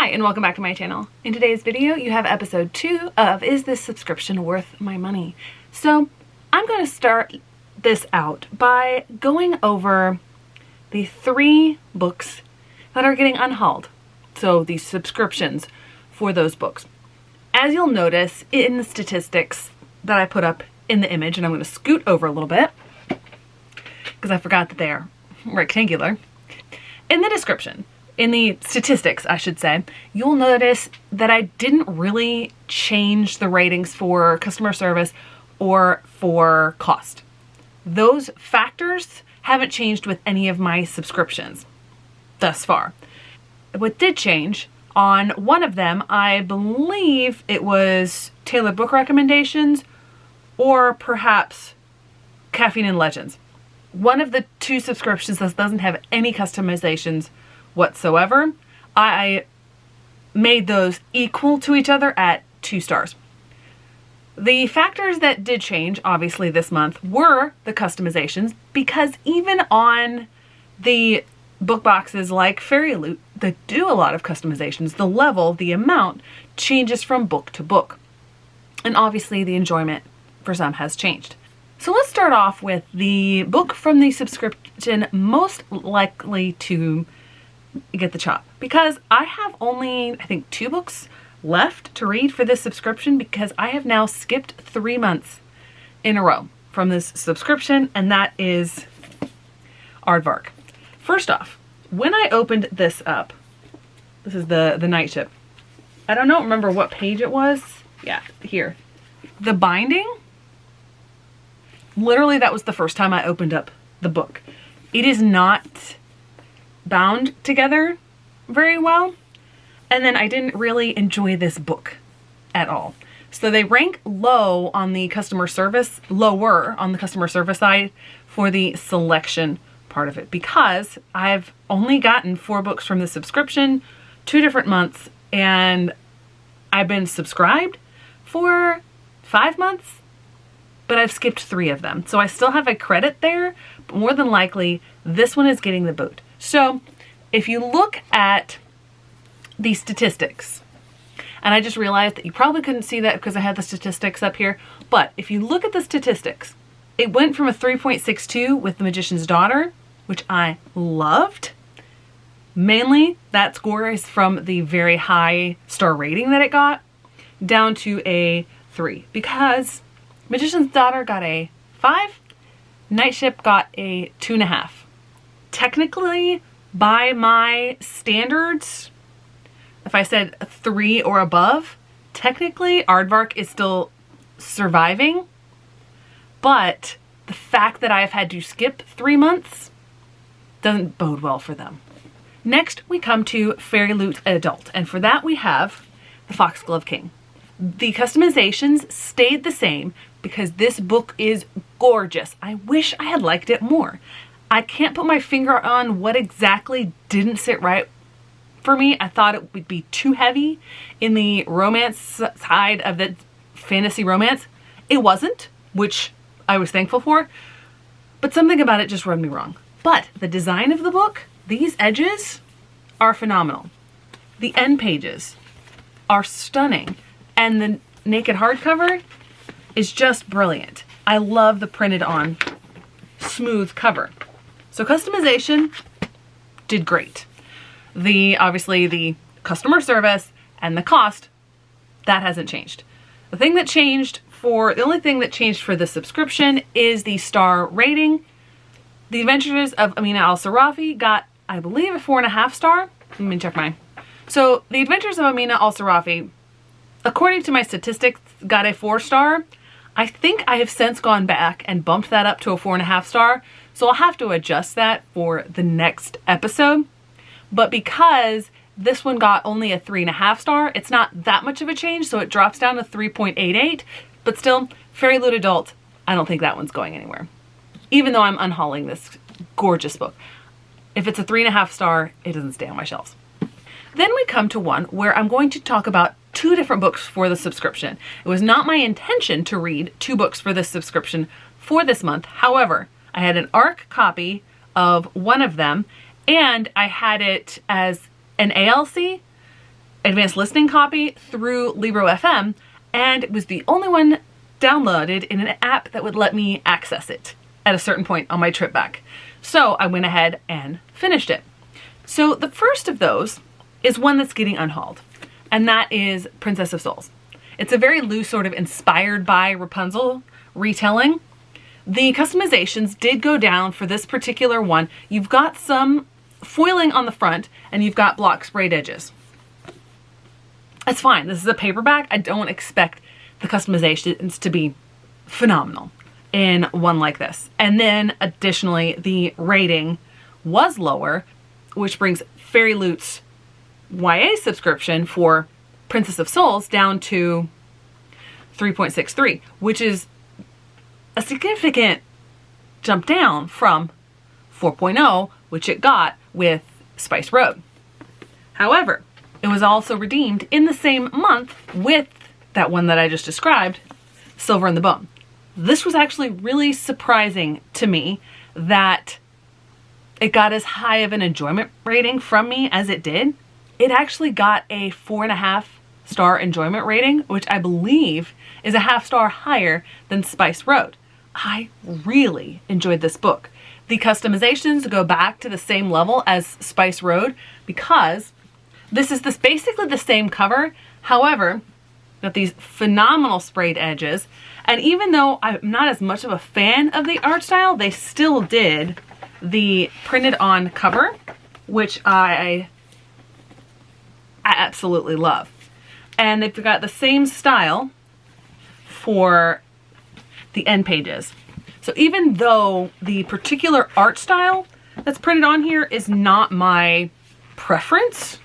Hi, and welcome back to my channel. In today's video, you have episode 2 of Is This Subscription Worth My Money? So I'm going to start this out by going over the 3 books that are getting unhauled. So these subscriptions for those books. As you'll notice in the statistics that I put up in the image, and I'm going to scoot over a little bit because I forgot that they're rectangular. In the description, in the statistics, I should say, you'll notice that I didn't really change the ratings for customer service or for cost. Those factors haven't changed with any of my subscriptions thus far. What did change, on one of them, I believe it was tailored book recommendations or perhaps Caffeine and Legends. One of the 2 subscriptions that doesn't have any customizations whatsoever. I made those equal to each other at 2 stars. The factors that did change, obviously this month, were the customizations, because even on the book boxes like Fairy Loot that do a lot of customizations, the level, the amount changes from book to book. And obviously the enjoyment for some has changed. So let's start off with the book from the subscription most likely to get the chop, because I have only, I think, 2 books left to read for this subscription, because I have now skipped 3 months in a row from this subscription, and that is Aardvark. First off, when I opened this up, this is the Night Ship. I don't remember what page it was. Yeah, here. The binding, literally that was the first time I opened up the book. It is not bound together very well, and then I didn't really enjoy this book at all. So they rank low on the customer service, lower on the customer service side for the selection part of it, because I've only gotten 4 books from the subscription, 2 different months, and I've been subscribed for 5 months, but I've skipped 3 of them. So I still have a credit there, but more than likely this one is getting the boot. So if you look at the statistics, and I just realized that you probably couldn't see that because I had the statistics up here, but if you look at the statistics, it went from a 3.62 with The Magician's Daughter, which I loved. Mainly that score is from the very high star rating that it got, down to a 3, because Magician's Daughter got a 5, Night Ship got a 2.5. Technically, by my standards, if I said 3 or above, technically Aardvark is still surviving, but the fact that I've had to skip 3 months doesn't bode well for them. Next, we come to Fairy Loot Adult, and for that we have The Foxglove King. The customizations stayed the same because this book is gorgeous. I wish I had liked it more. I can't put my finger on what exactly didn't sit right for me. I thought it would be too heavy in the romance side of the fantasy romance. It wasn't, which I was thankful for, but something about it just rubbed me wrong. But the design of the book, these edges are phenomenal. The end pages are stunning, and the naked hardcover is just brilliant. I love the printed on smooth cover. So customization did great. Obviously the customer service and the cost, that hasn't changed. The only thing that changed for the subscription is the star rating. The Adventures of Amina Al-Sarafi got, I believe, a 4.5 star. Let me check mine. So The Adventures of Amina Al-Sarafi, according to my statistics, got a 4 star. I think I have since gone back and bumped that up to a 4.5 star. So I'll have to adjust that for the next episode. But because this one got only a 3.5 star, it's not that much of a change. So it drops down to 3.88. But still, Fairy Loot Adult, I don't think that one's going anywhere. Even though I'm unhauling this gorgeous book. If it's a 3.5 star, it doesn't stay on my shelves. Then we come to one where I'm going to talk about 2 different books for the subscription. It was not my intention to read 2 books for this subscription for this month. However, I had an ARC copy of one of them, and I had it as an ALC, advanced listening copy through Libro FM, and it was the only one downloaded in an app that would let me access it at a certain point on my trip back. So I went ahead and finished it. So the first of those is one that's getting unhauled, and that is Princess of Souls. It's a very loose, sort of inspired by Rapunzel retelling. The customizations did go down for this particular one. You've got some foiling on the front, and you've got block sprayed edges. That's fine. This is a paperback. I don't expect the customizations to be phenomenal in one like this. And then additionally, the rating was lower, which brings Fairy Loot's YA subscription for Princess of Souls down to 3.63, which is a significant jump down from 4.0, which it got with Spice Road. However, it was also redeemed in the same month with that one that I just described, Silver in the Bone. This was actually really surprising to me that it got as high of an enjoyment rating from me as it did. It actually got a 4.5-star enjoyment rating, which I believe is a half-star higher than Spice Road. I really enjoyed this book. The customizations go back to the same level as Spice Road because this is basically the same cover. However, got these phenomenal sprayed edges. And even though I'm not as much of a fan of the art style, they still did the printed on cover, which I absolutely love. And they've got the same style for the end pages. So even though the particular art style that's printed on here is not my preference,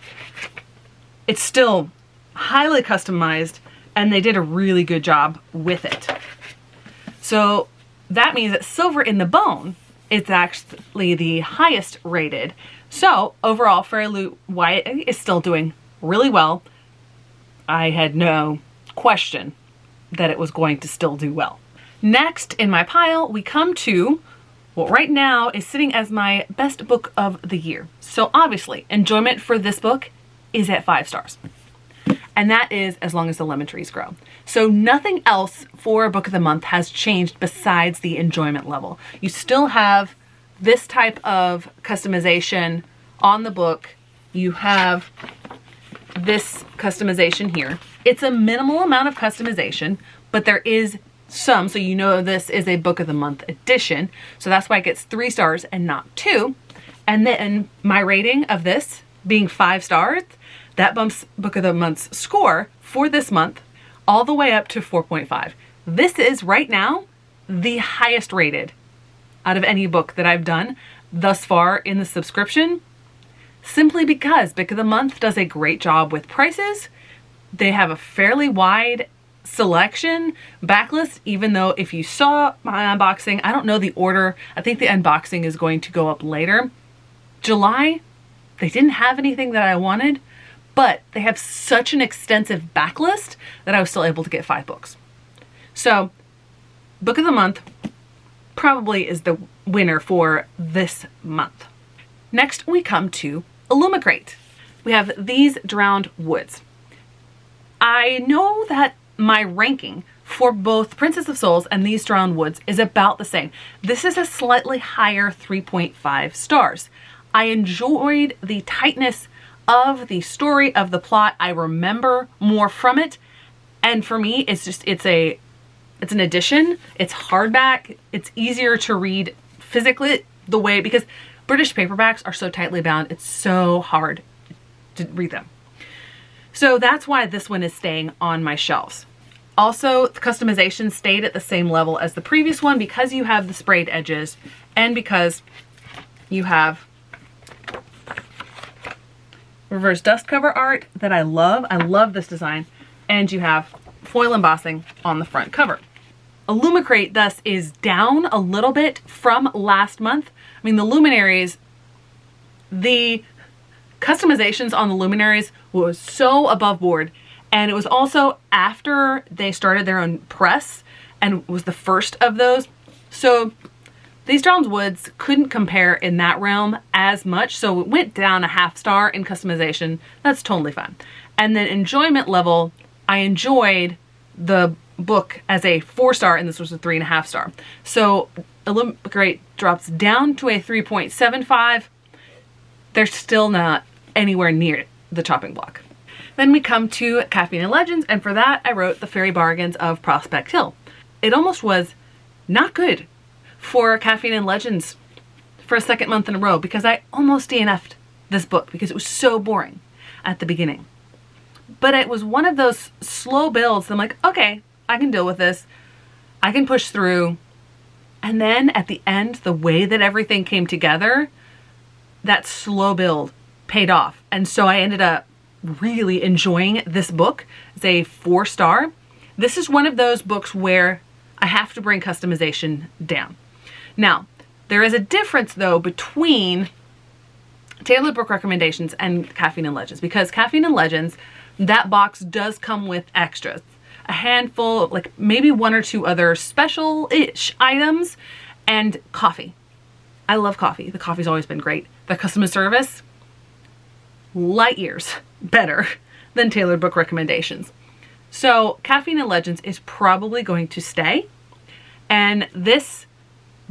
it's still highly customized, and they did a really good job with it. So that means that Silver in the Bone is actually the highest rated. So overall, Fairy Loot YA is still doing really well. I had no question that it was going to still do well. Next in my pile, we come to what right now is sitting as my best book of the year. So obviously, enjoyment for this book is at 5 stars. And that is As Long as the Lemon Trees Grow. So nothing else for Book of the Month has changed besides the enjoyment level. You still have this type of customization on the book. You have this customization here. It's a minimal amount of customization, but there is some, so you know this is a Book of the Month edition. So that's why it gets 3 stars and not 2. And then my rating of this being 5 stars, that bumps Book of the Month's score for this month all the way up to 4.5. This is right now the highest rated out of any book that I've done thus far in the subscription, simply because Book of the Month does a great job with prices. They have a fairly wide selection backlist, even though if you saw my unboxing, I don't know the order. I think the unboxing is going to go up later. July, they didn't have anything that I wanted, but they have such an extensive backlist that I was still able to get 5 books. So Book of the Month probably is the winner for this month. Next, we come to Illumicrate. We have These Drowned Woods. I know that my ranking for both Princess of Souls and These Drowned Woods is about the same. This is a slightly higher 3.5 stars. I enjoyed the tightness of the story, of the plot. I remember more from it. And for me, it's an addition. It's hardback. It's easier to read physically because British paperbacks are so tightly bound. It's so hard to read them. So that's why this one is staying on my shelves. Also, the customization stayed at the same level as the previous one because you have the sprayed edges and because you have reverse dust cover art that I love. I love this design. And you have foil embossing on the front cover. Illumicrate thus is down a little bit from last month. I mean, the luminaries, the customizations on the luminaries was so above board. And it was also after they started their own press and was the first of those. So These John's Woods couldn't compare in that realm as much, so it went down a half star in customization. That's totally fine. And then enjoyment level, I enjoyed the book as a 4-star, and this was a 3.5 star. So Olympic Great drops down to a 3.75. They're still not anywhere near the chopping block. Then we come to Caffeine and Legends, and for that I wrote The Fairy Bargains of Prospect Hill. It almost was not good for Caffeine and Legends for a second month in a row because I almost DNF'd this book because it was so boring at the beginning. But it was one of those slow builds that I'm like, okay, I can deal with this. I can push through. And then at the end, the way that everything came together, that slow build paid off. And so I ended up really enjoying this book. It's a 4-star. This is one of those books where I have to bring customization down. Now, there is a difference though between Tailored Book Recommendations and Caffeine and Legends, because Caffeine and Legends, that box does come with extras. A handful, like maybe 1 or 2 other special-ish items, and coffee. I love coffee. The coffee's always been great. The customer service, light years better than Tailored Book Recommendations. So Caffeine and Legends is probably going to stay, and this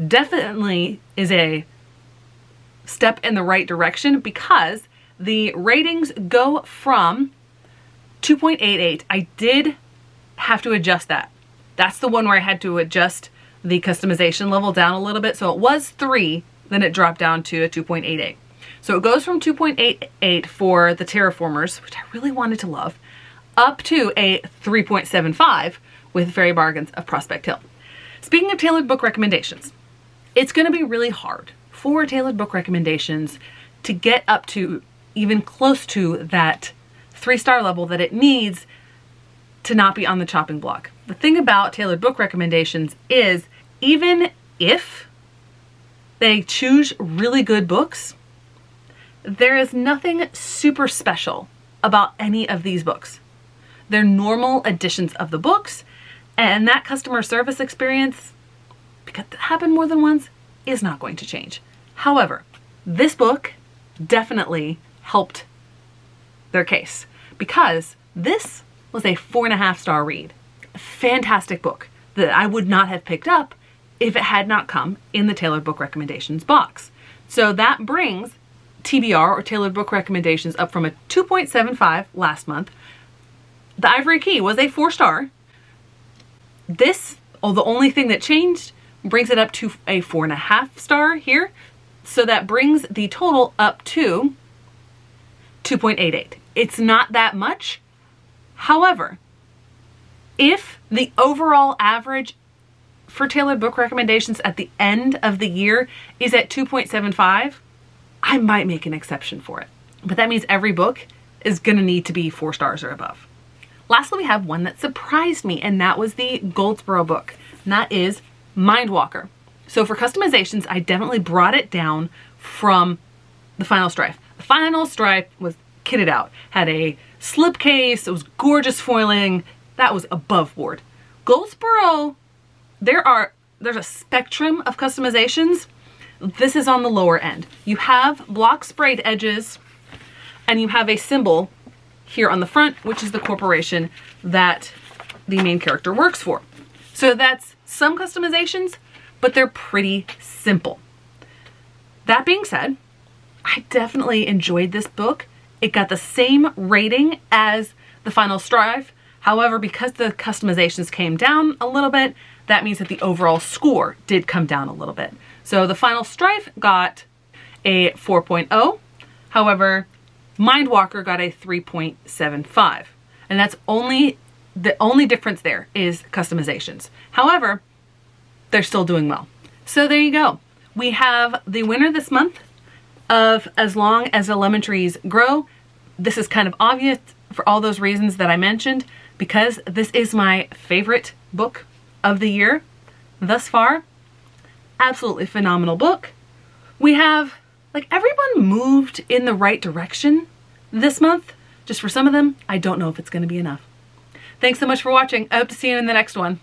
definitely is a step in the right direction because the ratings go from 2.88. I did have to adjust that. That's the one where I had to adjust the customization level down a little bit. So it was 3, then it dropped down to a 2.88. So it goes from 2.88 for the Terraformers, which I really wanted to love, up to a 3.75 with Fairy Bargains of Prospect Hill. Speaking of Tailored Book Recommendations, it's going to be really hard for Tailored Book Recommendations to get up to even close to that 3-star level that it needs to not be on the chopping block. The thing about Tailored Book Recommendations is even if they choose really good books, there is nothing super special about any of these books. They're normal editions of the books, and that customer service experience, because it happened more than once, is not going to change. However, this book definitely helped their case because this was a 4.5-star read. A fantastic book that I would not have picked up if it had not come in the Tailored Book Recommendations box. So that brings TBR, or Tailored Book Recommendations, up from a 2.75 last month. The Ivory Key was a 4-star. This, the only thing that changed, brings it up to a 4.5 star here. So that brings the total up to 2.88. It's not that much. However, if the overall average for Tailored Book Recommendations at the end of the year is at 2.75, I might make an exception for it. But that means every book is going to need to be 4 stars or above. Lastly, we have one that surprised me, and that was the Goldsboro book, and that is Mindwalker. So for customizations, I definitely brought it down from the Final Strife. The Final Strife was kitted out, had a slipcase, it was gorgeous foiling, that was above board. Goldsboro, there's a spectrum of customizations. This is on the lower end. You have block sprayed edges, and you have a symbol here on the front, which is the corporation that the main character works for. So that's some customizations, but they're pretty simple. That being said, I definitely enjoyed this book. It got the same rating as the Final Strife. However, because the customizations came down a little bit, that means that the overall score did come down a little bit. So the Final Strife got a 4.0. However, Mindwalker got a 3.75. And that's the only difference there is customizations. However, they're still doing well. So there you go. We have the winner this month of As Long as the Lemon Trees Grow. This is kind of obvious for all those reasons that I mentioned, because this is my favorite book of the year thus far. Absolutely phenomenal book. We have, like, everyone moved in the right direction this month. Just for some of them, I don't know if it's going to be enough. Thanks so much for watching. I hope to see you in the next one.